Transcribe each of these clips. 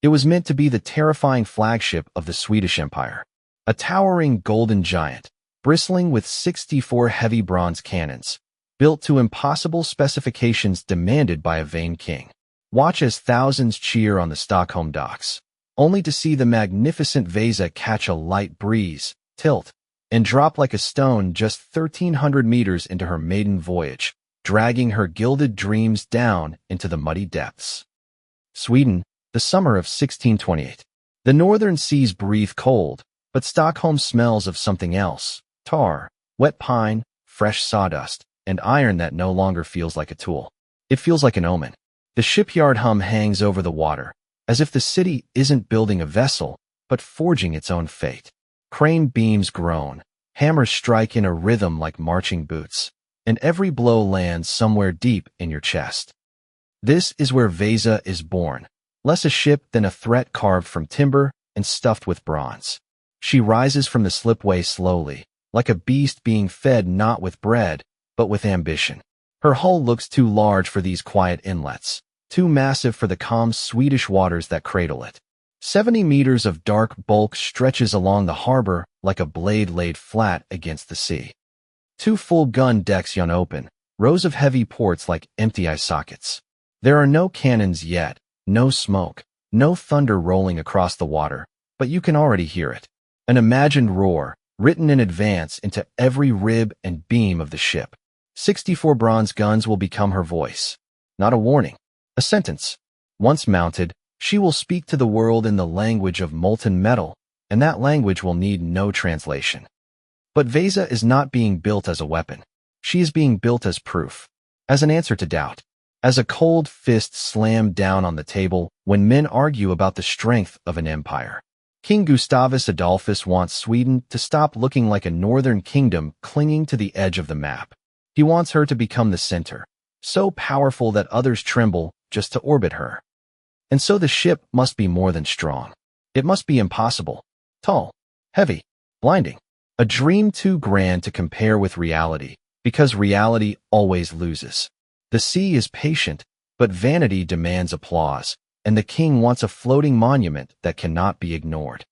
It was meant to be the terrifying flagship of the Swedish Empire, a towering golden giant, bristling with 64 heavy bronze cannons, built to impossible specifications demanded by a vain king. Watch as thousands cheer on the Stockholm docks, only to see the magnificent Vasa catch a light breeze, tilt, and drop like a stone just 1,300 meters into her maiden voyage, dragging her gilded dreams down into the muddy depths. Sweden, the summer of 1628. The northern seas breathe cold, but Stockholm smells of something else: tar, wet pine, fresh sawdust, and iron that no longer feels like a tool. It feels like an omen. The shipyard hum hangs over the water, as if the city isn't building a vessel, but forging its own fate. Crane beams groan, hammers strike in a rhythm like marching boots, and every blow lands somewhere deep in your chest. This is where Vasa is born, less a ship than a threat carved from timber and stuffed with bronze. She rises from the slipway slowly, like a beast being fed not with bread, but with ambition. Her hull looks too large for these quiet inlets, too massive for the calm Swedish waters that cradle it. 70 meters of dark bulk stretches along the harbor like a blade laid flat against the sea. 2 full gun decks yawn open, rows of heavy ports like empty eye sockets. There are no cannons yet, no smoke, no thunder rolling across the water, but you can already hear it. An imagined roar, written in advance into every rib and beam of the ship. 64 bronze guns will become her voice. Not a warning, a sentence. Once mounted, she will speak to the world in the language of molten metal, and that language will need no translation. But Vasa is not being built as a weapon. She is being built as proof, as an answer to doubt, as a cold fist slammed down on the table when men argue about the strength of an empire. King Gustavus Adolphus wants Sweden to stop looking like a northern kingdom clinging to the edge of the map. He wants her to become the center, so powerful that others tremble just to orbit her. And so the ship must be more than strong. It must be impossible, tall, heavy, blinding. A dream too grand to compare with reality, because reality always loses. The sea is patient, but vanity demands applause, and the king wants a floating monument that cannot be ignored.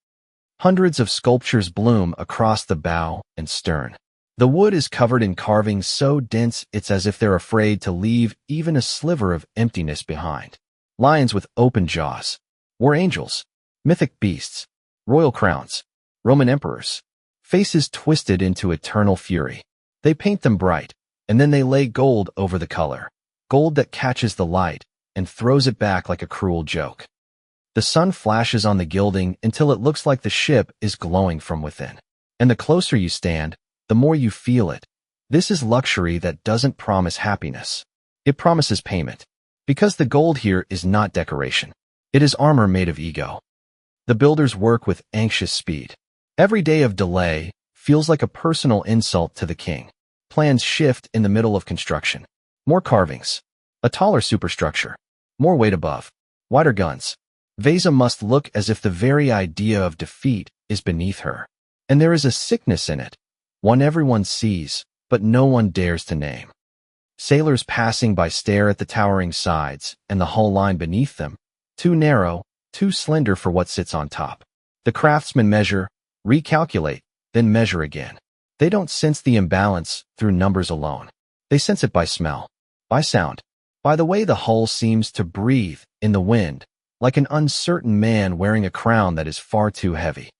Hundreds of sculptures bloom across the bow and stern. The wood is covered in carvings so dense it's as if they're afraid to leave even a sliver of emptiness behind. Lions with open jaws, war angels, mythic beasts, royal crowns, Roman emperors, faces twisted into eternal fury. They paint them bright, and then they lay gold over the color, gold that catches the light and throws it back like a cruel joke. The sun flashes on the gilding until it looks like the ship is glowing from within. And the closer you stand, the more you feel it. This is luxury that doesn't promise happiness. It promises payment. Because the gold here is not decoration. It is armor made of ego. The builders work with anxious speed. Every day of delay feels like a personal insult to the king. Plans shift in the middle of construction. More carvings. A taller superstructure. More weight above. Wider guns. Vasa must look as if the very idea of defeat is beneath her. And there is a sickness in it. One everyone sees, but no one dares to name. Sailors passing by stare at the towering sides and the hull line beneath them, too narrow, too slender for what sits on top. The craftsmen measure, recalculate, then measure again. They don't sense the imbalance through numbers alone. They sense it by smell, by sound, by the way the hull seems to breathe in the wind, like an uncertain man wearing a crown that is far too heavy.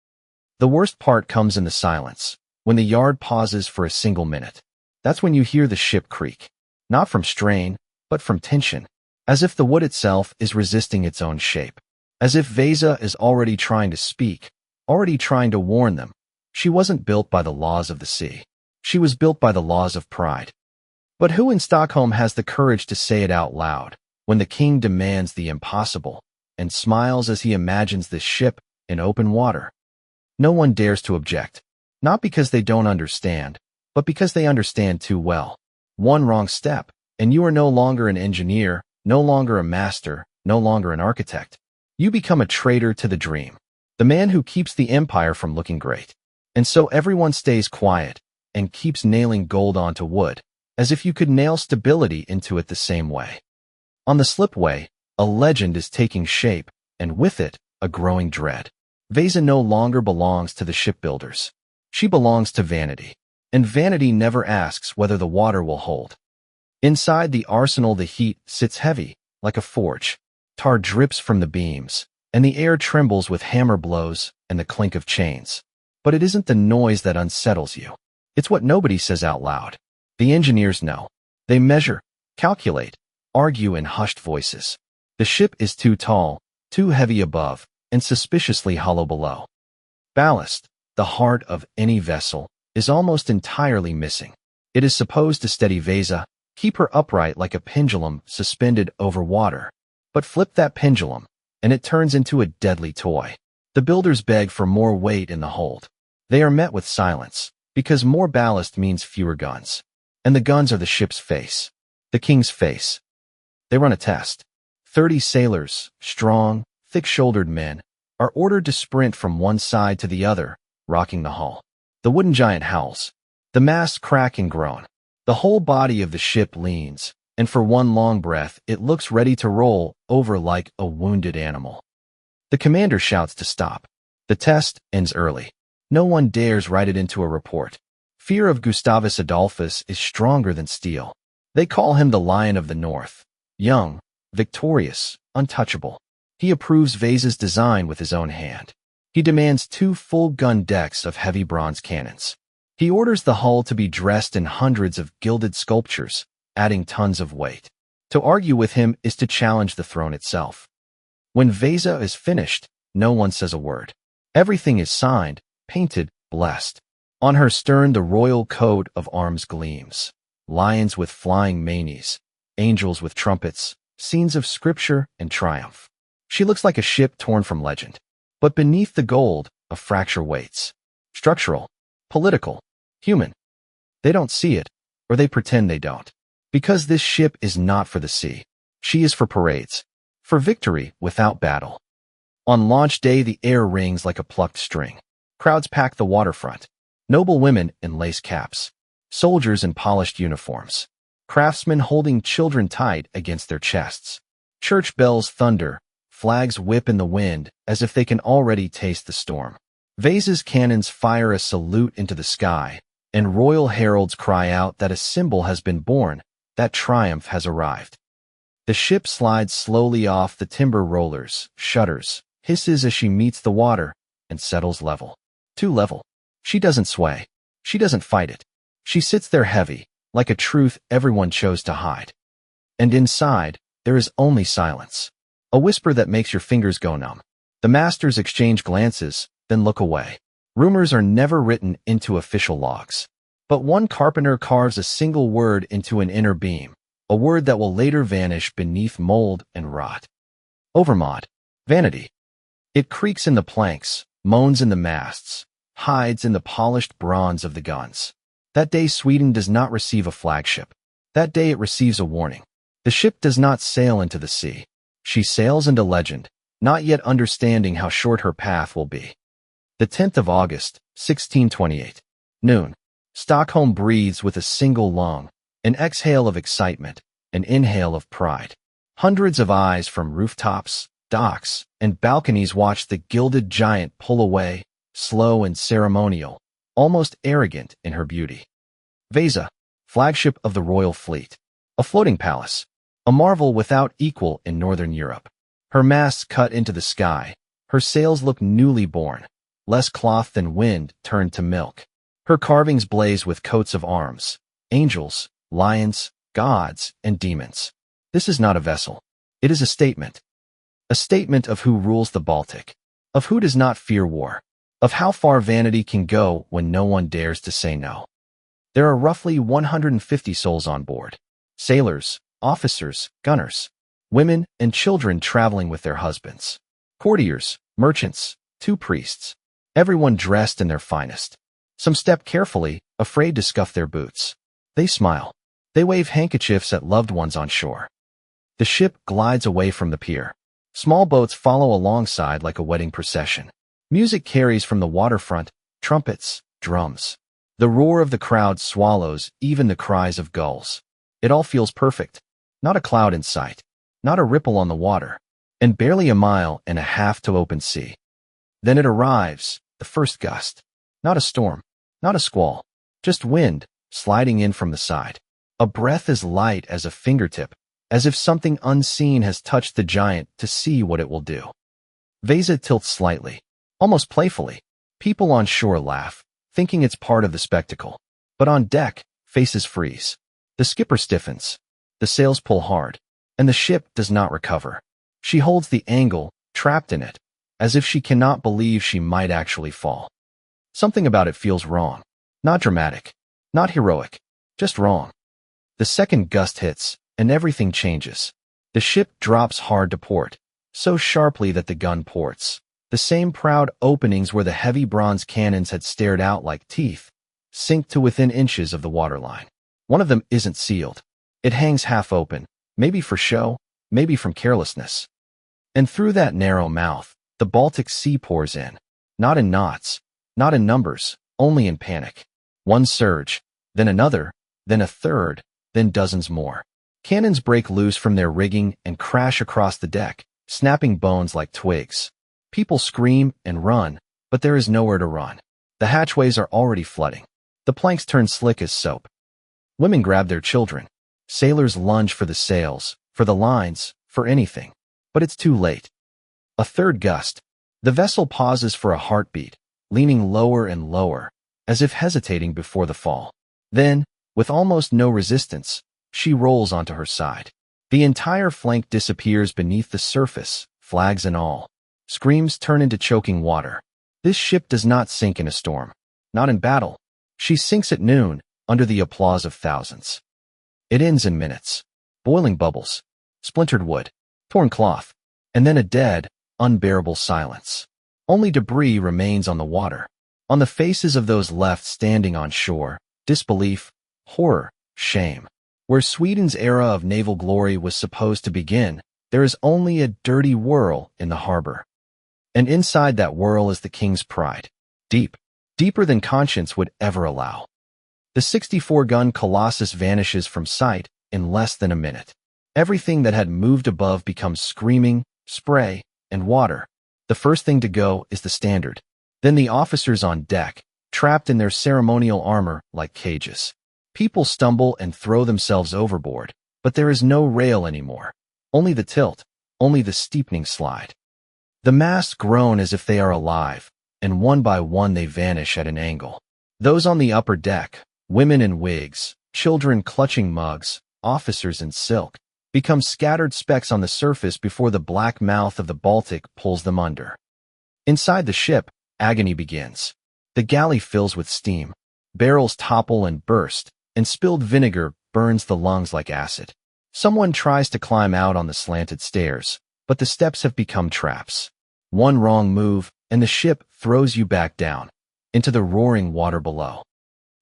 The worst part comes in the silence, when the yard pauses for a single minute. That's when you hear the ship creak. Not from strain, but from tension, as if the wood itself is resisting its own shape, as if Vasa is already trying to speak, already trying to warn them. She wasn't built by the laws of the sea. She was built by the laws of pride. But who in Stockholm has the courage to say it out loud, when the king demands the impossible, and smiles as he imagines this ship in open water? No one dares to object, not because they don't understand, but because they understand too well. One wrong step, and you are no longer an engineer, no longer a master, no longer an architect. You become a traitor to the dream, the man who keeps the empire from looking great. And so everyone stays quiet and keeps nailing gold onto wood, as if you could nail stability into it the same way. On the slipway, a legend is taking shape, and with it, a growing dread. Vasa no longer belongs to the shipbuilders. She belongs to vanity. And vanity never asks whether the water will hold. Inside the arsenal the heat sits heavy, like a forge. Tar drips from the beams, and the air trembles with hammer blows and the clink of chains. But it isn't the noise that unsettles you. It's what nobody says out loud. The engineers know. They measure, calculate, argue in hushed voices. The ship is too tall, too heavy above, and suspiciously hollow below. Ballast, the heart of any vessel, is almost entirely missing. It is supposed to steady Vasa, keep her upright like a pendulum suspended over water. But flip that pendulum, and it turns into a deadly toy. The builders beg for more weight in the hold. They are met with silence, because more ballast means fewer guns. And the guns are the ship's face. The king's face. They run a test. 30 sailors, strong, thick-shouldered men, are ordered to sprint from one side to the other, rocking the hull. The wooden giant howls. The masts crack and groan. The whole body of the ship leans, and for one long breath it looks ready to roll over like a wounded animal. The commander shouts to stop. The test ends early. No one dares write it into a report. Fear of Gustavus Adolphus is stronger than steel. They call him the Lion of the North. Young, victorious, untouchable. He approves Vasa's design with his own hand. He demands 2 full gun decks of heavy bronze cannons. He orders the hull to be dressed in hundreds of gilded sculptures, adding tons of weight. To argue with him is to challenge the throne itself. When Vasa is finished, no one says a word. Everything is signed, painted, blessed. On her stern the royal coat of arms gleams. Lions with flying manes, angels with trumpets, scenes of scripture and triumph. She looks like a ship torn from legend. But beneath the gold, a fracture waits. Structural, political, human. They don't see it, or they pretend they don't. Because this ship is not for the sea. She is for parades. For victory without battle. On launch day the air rings like a plucked string. Crowds pack the waterfront. Noble women in lace caps. Soldiers in polished uniforms. Craftsmen holding children tight against their chests. Church bells thunder. Flags whip in the wind as if they can already taste the storm. Vasa's cannons fire a salute into the sky, and royal heralds cry out that a symbol has been born, that triumph has arrived. The ship slides slowly off the timber rollers, shudders, hisses as she meets the water, and settles level. Too level. She doesn't sway. She doesn't fight it. She sits there heavy, like a truth everyone chose to hide. And inside, there is only silence. A whisper that makes your fingers go numb. The masters exchange glances, then look away. Rumors are never written into official logs. But one carpenter carves a single word into an inner beam, a word that will later vanish beneath mold and rot. Overmod. Vanity. It creaks in the planks, moans in the masts, hides in the polished bronze of the guns. That day Sweden does not receive a flagship. That day it receives a warning. The ship does not sail into the sea. She sails into legend, not yet understanding how short her path will be. The 10th of August, 1628. Noon. Stockholm breathes with a single lung, an exhale of excitement, an inhale of pride. Hundreds of eyes from rooftops, docks, and balconies watch the gilded giant pull away, slow and ceremonial, almost arrogant in her beauty. Vasa, flagship of the royal fleet. A floating palace. A marvel without equal in northern Europe. Her masts cut into the sky. Her sails look newly born. Less cloth than wind turned to milk. Her carvings blaze with coats of arms. Angels, lions, gods, and demons. This is not a vessel. It is a statement. A statement of who rules the Baltic. Of who does not fear war. Of how far vanity can go when no one dares to say no. There are roughly 150 souls on board. Sailors, officers, gunners, women, and children traveling with their husbands. Courtiers, merchants, 2 priests. Everyone dressed in their finest. Some step carefully, afraid to scuff their boots. They smile. They wave handkerchiefs at loved ones on shore. The ship glides away from the pier. Small boats follow alongside like a wedding procession. Music carries from the waterfront, trumpets, drums. The roar of the crowd swallows even the cries of gulls. It all feels perfect. Not a cloud in sight. Not a ripple on the water. and barely a mile and a half to open sea. Then it arrives, the first gust. Not a storm, not a squall, just wind, sliding in from the side. A breath as light as a fingertip, as if something unseen has touched the giant to see what it will do. Vasa tilts slightly, almost playfully. People on shore laugh, thinking it's part of the spectacle. But on deck, faces freeze. The skipper stiffens. The sails pull hard, and the ship does not recover. She holds the angle, trapped in it, as if she cannot believe she might actually fall. Something about it feels wrong. Not dramatic, not heroic, just wrong. The second gust hits, and everything changes. The ship drops hard to port, so sharply that the gun ports. The same proud openings where the heavy bronze cannons had stared out like teeth sink to within inches of the waterline. One of them isn't sealed. It hangs half open, maybe for show, maybe from carelessness. And through that narrow mouth, the Baltic Sea pours in. Not in knots, not in numbers, only in panic. One surge, then another, then a third, then dozens more. Cannons break loose from their rigging and crash across the deck, snapping bones like twigs. People scream and run, but there is nowhere to run. The hatchways are already flooding. The planks turn slick as soap. Women grab their children. Sailors lunge for the sails, for the lines, for anything. But it's too late. A third gust. The vessel pauses for a heartbeat, leaning lower and lower, as if hesitating before the fall. Then, with almost no resistance, she rolls onto her side. The entire flank disappears beneath the surface, flags and all. Screams turn into choking water. This ship does not sink in a storm. Not in battle. She sinks at noon, under the applause of thousands. It ends in minutes. Boiling bubbles, splintered wood, torn cloth, and then a dead, unbearable silence. Only debris remains on the water. On the faces of those left standing on shore, disbelief, horror, shame. Where Sweden's era of naval glory was supposed to begin, there is only a dirty whirl in the harbor. And inside that whirl is the king's pride. Deep, deeper than conscience would ever allow. The 64-gun Colossus vanishes from sight in less than a minute. Everything that had moved above becomes screaming, spray, and water. The first thing to go is the standard. Then the officers on deck, trapped in their ceremonial armor like cages. People stumble and throw themselves overboard, but there is no rail anymore. Only the tilt, only the steepening slide. The masts groan as if they are alive, and one by one they vanish at an angle. Those on the upper deck, women in wigs, children clutching mugs, officers in silk, become scattered specks on the surface before the black mouth of the Baltic pulls them under. Inside the ship, agony begins. The galley fills with steam. Barrels topple and burst, and spilled vinegar burns the lungs like acid. Someone tries to climb out on the slanted stairs, but the steps have become traps. One wrong move, and the ship throws you back down, into the roaring water below.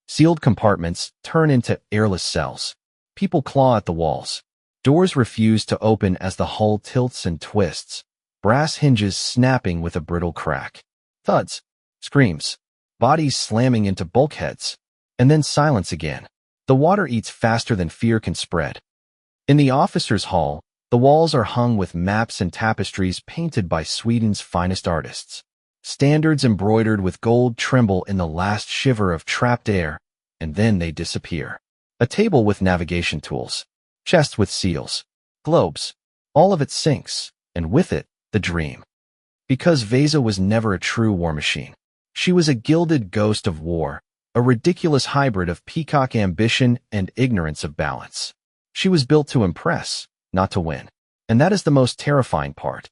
Sealed compartments turn into airless cells. People claw at the walls. Doors refuse to open as the hull tilts and twists, brass hinges snapping with a brittle crack. Thuds, screams, bodies slamming into bulkheads, and then silence again. The water eats faster than fear can spread. In the officers' hall, the walls are hung with maps and tapestries painted by Sweden's finest artists. Standards embroidered with gold tremble in the last shiver of trapped air, and then they disappear. A table with navigation tools, chests with seals, globes, all of it sinks, and with it, the dream. Because Vasa was never a true war machine. She was a gilded ghost of war, a ridiculous hybrid of peacock ambition and ignorance of balance. She was built to impress, not to win. And that is the most terrifying part.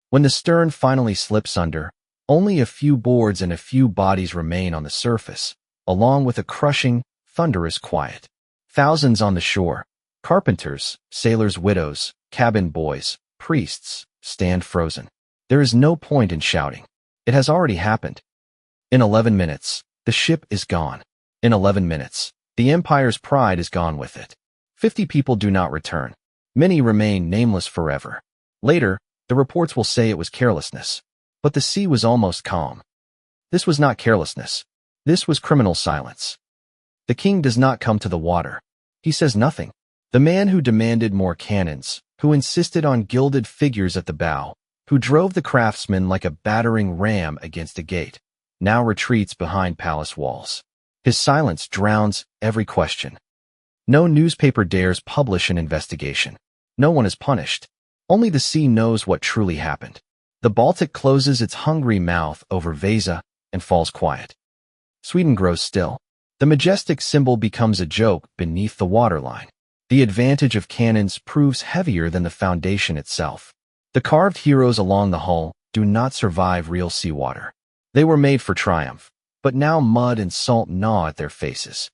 When the stern finally slips under, only a few boards and a few bodies remain on the surface, along with a crushing, thunderous quiet. Thousands on the shore, carpenters, sailors' widows, cabin boys, priests, stand frozen. There is no point in shouting. It has already happened. In 11 minutes, the ship is gone. In 11 minutes, the Empire's pride is gone with it. 50 people do not return. Many remain nameless forever. Later, the reports will say it was carelessness. But the sea was almost calm. This was not carelessness. This was criminal silence. The king does not come to the water. He says nothing. The man who demanded more cannons, who insisted on gilded figures at the bow, who drove the craftsman like a battering ram against a gate, now retreats behind palace walls. His silence drowns every question. No newspaper dares publish an investigation. No one is punished. Only the sea knows what truly happened. The Baltic closes its hungry mouth over Vasa and falls quiet. Sweden grows still. The majestic symbol becomes a joke beneath the waterline. The advantage of cannons proves heavier than the foundation itself. The carved heroes along the hull do not survive real seawater. They were made for triumph, but now mud and salt gnaw at their faces.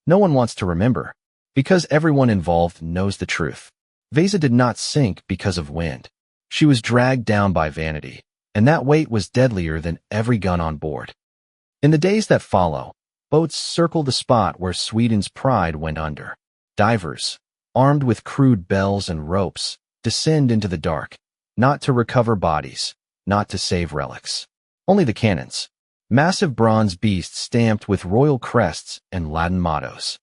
No one wants to remember, because everyone involved knows the truth. Vasa did not sink because of wind. She was dragged down by vanity, and that weight was deadlier than every gun on board. In the days that follow, boats circle the spot where Sweden's pride went under. Divers, armed with crude bells and ropes, descend into the dark, not to recover bodies, not to save relics. Only the cannons, massive bronze beasts stamped with royal crests and Latin mottos.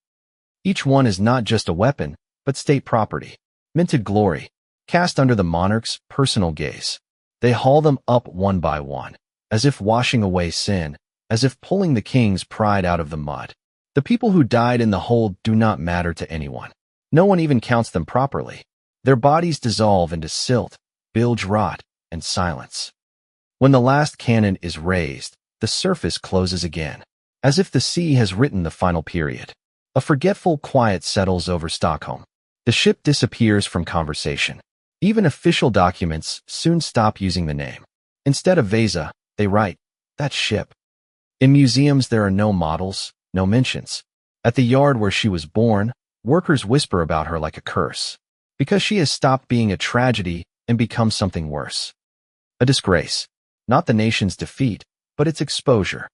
Each one is not just a weapon, but state property, minted glory, cast under the monarch's personal gaze. They haul them up one by one, as if washing away sin, as if pulling the king's pride out of the mud. The people who died in the hold do not matter to anyone. No one even counts them properly. Their bodies dissolve into silt, bilge rot, and silence. When the last cannon is raised, the surface closes again, as if the sea has written the final period. A forgetful quiet settles over Stockholm. The ship disappears from conversation. Even official documents soon stop using the name. Instead of Vasa, they write, "That ship." In museums there are no models, no mentions. At the yard where she was born, workers whisper about her like a curse, because she has stopped being a tragedy and become something worse. A disgrace. Not the nation's defeat, but its exposure.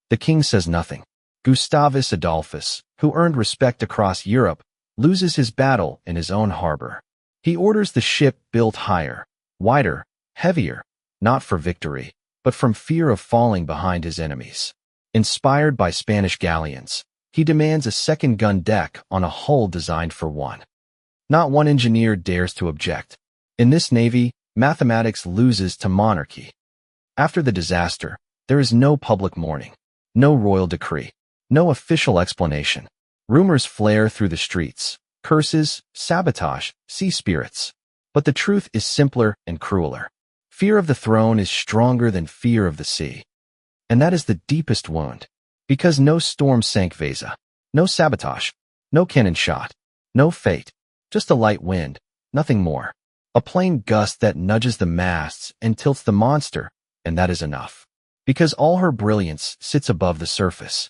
The king says nothing. Gustavus Adolphus, who earned respect across Europe, loses his battle in his own harbor. He orders the ship built higher, wider, heavier, not for victory, but from fear of falling behind his enemies. Inspired by Spanish galleons, he demands a second gun deck on a hull designed for one. Not one engineer dares to object. In this navy, mathematics loses to monarchy. After the disaster, there is no public mourning, no royal decree, no official explanation. Rumors flare through the streets, curses, sabotage, sea spirits. But the truth is simpler and crueler. Fear of the throne is stronger than fear of the sea. And that is the deepest wound, because no storm sank Vasa, no sabotage, no cannon shot, no fate, just a light wind, nothing more. A plain gust that nudges the masts and tilts the monster, and that is enough. Because all her brilliance sits above the surface.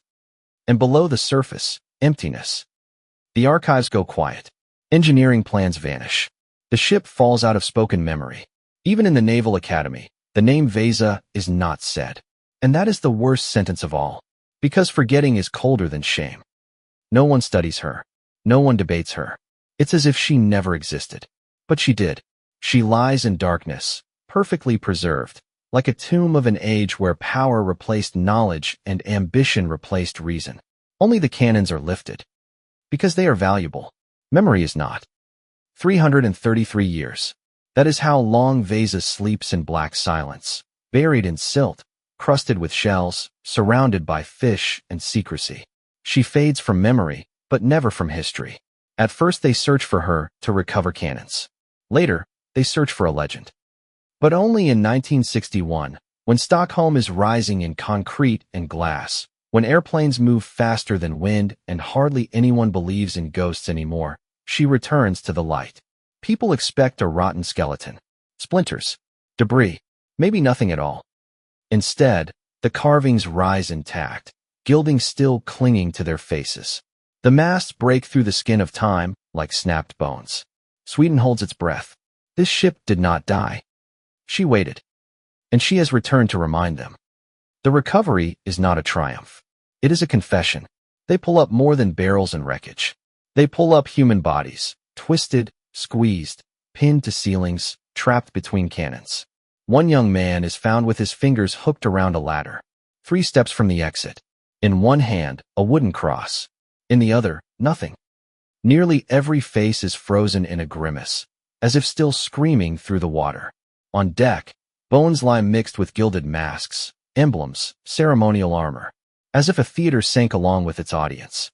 And below the surface, emptiness. The archives go quiet. Engineering plans vanish. The ship falls out of spoken memory. Even in the Naval Academy, the name Vasa is not said. And that is the worst sentence of all, because forgetting is colder than shame. No one studies her. No one debates her. It's as if she never existed. But she did. She lies in darkness, perfectly preserved, like a tomb of an age where power replaced knowledge and ambition replaced reason. Only the cannons are lifted. Because they are valuable. Memory is not. 333 years. That is how long Vasa sleeps in black silence, buried in silt, crusted with shells, surrounded by fish and secrecy. She fades from memory, but never from history. At first they search for her to recover cannons. Later, they search for a legend. But only in 1961, when Stockholm is rising in concrete and glass, when airplanes move faster than wind and hardly anyone believes in ghosts anymore, she returns to the light. People expect a rotten skeleton, splinters, debris, maybe nothing at all. Instead, the carvings rise intact, gilding still clinging to their faces. The masts break through the skin of time like snapped bones. Sweden holds its breath. This ship did not die. She waited. And she has returned to remind them. The recovery is not a triumph. It is a confession. They pull up more than barrels and wreckage. They pull up human bodies, twisted, squeezed, pinned to ceilings, trapped between cannons. One young man is found with his fingers hooked around a ladder, 3 steps from the exit. In one hand, a wooden cross. In the other, nothing. Nearly every face is frozen in a grimace. as if still screaming through the water. On deck, bones lie mixed with gilded masks, emblems, ceremonial armor, as if a theater sank along with its audience.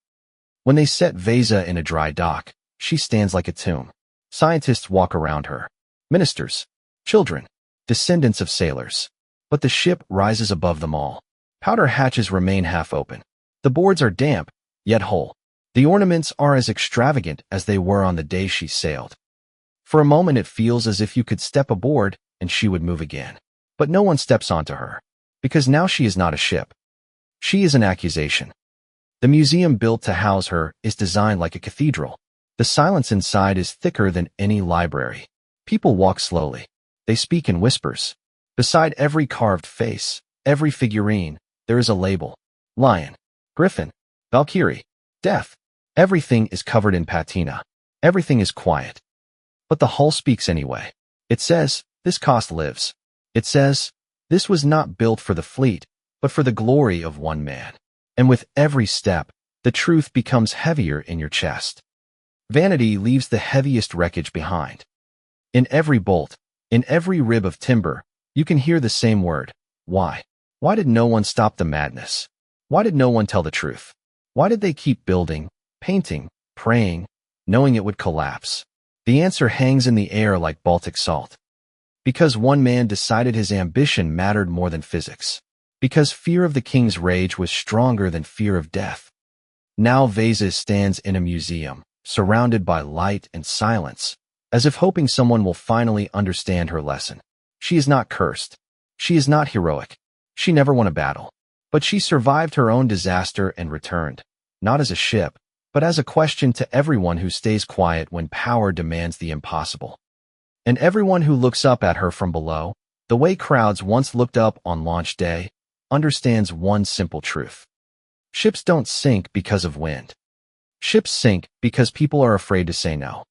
When they set Vasa in a dry dock, she stands like a tomb. Scientists walk around her. Ministers, children, descendants of sailors. But the ship rises above them all. Powder hatches remain half open. The boards are damp, yet whole. The ornaments are as extravagant as they were on the day she sailed. For a moment it feels as if you could step aboard and she would move again. But no one steps onto her, because now she is not a ship. She is an accusation. The museum built to house her is designed like a cathedral. The silence inside is thicker than any library. People walk slowly. They speak in whispers. Beside every carved face, every figurine, there is a label. Lion, griffin, Valkyrie, death. Everything is covered in patina. Everything is quiet. But the hull speaks anyway. It says, this cost lives. It says, this was not built for the fleet, but for the glory of one man. And with every step, the truth becomes heavier in your chest. Vanity leaves the heaviest wreckage behind. In every bolt, in every rib of timber, you can hear the same word. Why? Why did no one stop the madness? Why did no one tell the truth? Why did they keep building, painting, praying, knowing it would collapse? The answer hangs in the air like Baltic salt. Because one man decided his ambition mattered more than physics. Because fear of the king's rage was stronger than fear of death. Now Vasa stands in a museum, surrounded by light and silence, as if hoping someone will finally understand her lesson. She is not cursed. She is not heroic. She never won a battle. But she survived her own disaster and returned, not as a ship, but as a question to everyone who stays quiet when power demands the impossible. And everyone who looks up at her from below, the way crowds once looked up on launch day, understands one simple truth. Ships don't sink because of wind. Ships sink because people are afraid to say no.